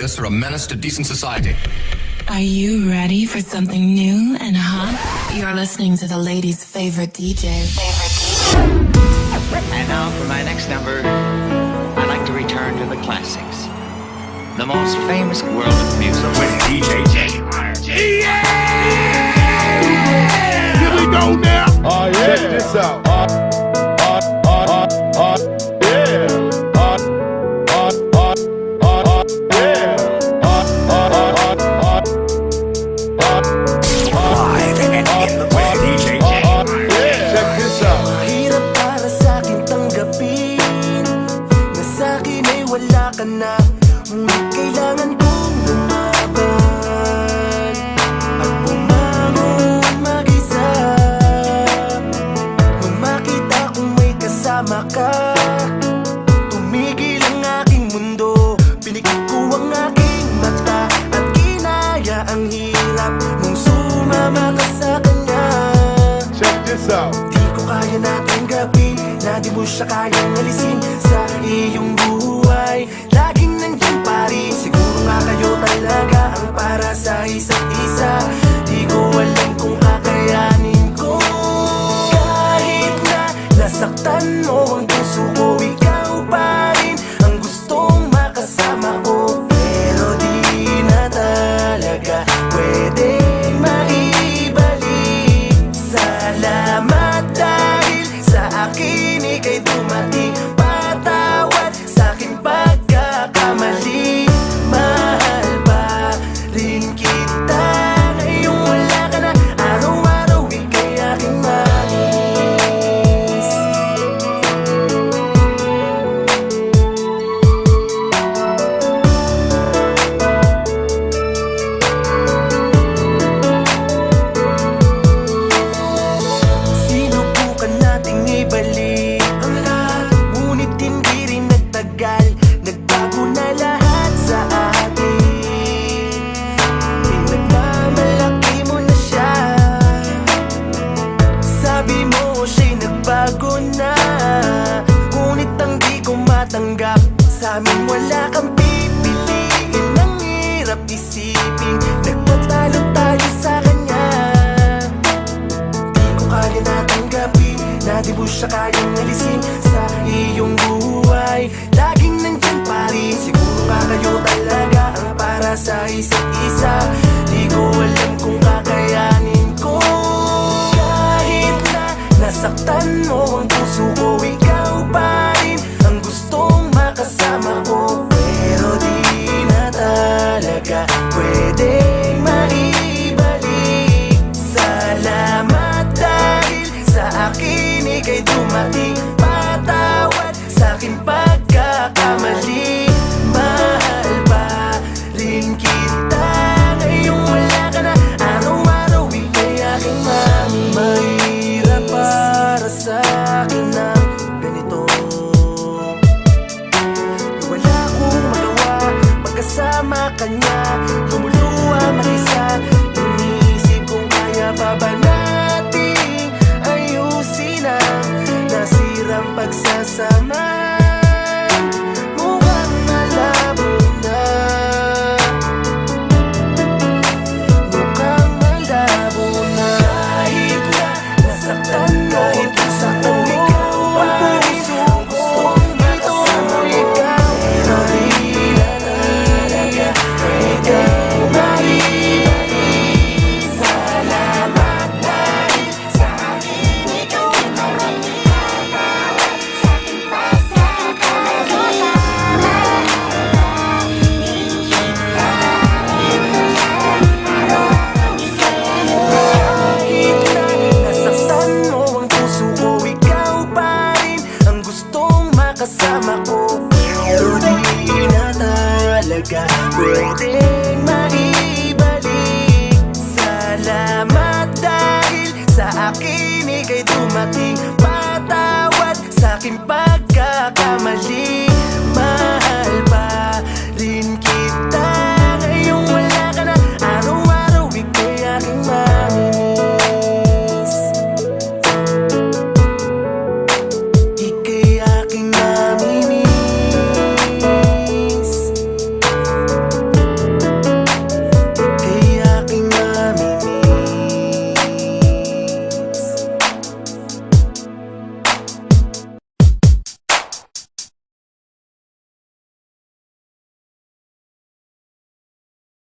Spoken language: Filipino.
circus are a menace to decent society. Are you ready for something new and hot? You're listening to the ladies' favorite DJ. And now for my next number, I'd like to return to the classics. The most famous world of music. With DJ J. Yeah! Here we go now. Oh, yeah. Check this out. Di mo siya kayang alisin sa iyong buhay. Laging nandiyan pa rin. Siguro nga kayo talaga ang para sa isa't isa. Di ko alam kung kakayanin ko. Kahit na nasaktan mo ang puso ko, ikaw pa rin ang gustong makasama ko. Pero di na talaga pwedeng maibalik. Salamat dahil sa akin ika'y dumating. Patawad sa'king pagkakamali. Mahal pa rin kita. Ngayong wala ka na, araw-araw ika'y aking manis. Sinubukan nating ibalik sa amin wala kang pipiliin. Ang hirap isipin, nagpatalo tayo sa kanya. Di ko kaya natanggapin na di mo siya kayang alisin sa iyong buhay. Laging nandyan pa rin. Siguro nga kayo talaga ang para sa isa't isa. Di ko alam kung kakayanin ko. Kahit na nasaktan mo ang puso ko, ikaw pa rin ang gustong makasama ko. Pero di na talaga pwedeng maibalik. Salamat dahil sa akin ika'y dumating. Patawad sa'king pagkakamali. Mahal pa rin kita. Ngayong wala ka na, araw-araw ika'y aking mami. Mahirap para sa'kin na ganito. Kasama kanya, lumuluwa mag-isa. Inisip kung kaya pa ba nating ayusin ang nasirang pagsasama. Mukhang malabo na, mukhang malabo na. Kahit na nasaktan mo, kahit nasaktan mo, ikaw pa rin ang gustong makasama ikaw. Kasama ko, pero di na talaga pwedeng maibalik. Salamat dahil sa akin ika'y dumating. Patawad sa'king pagkakamali.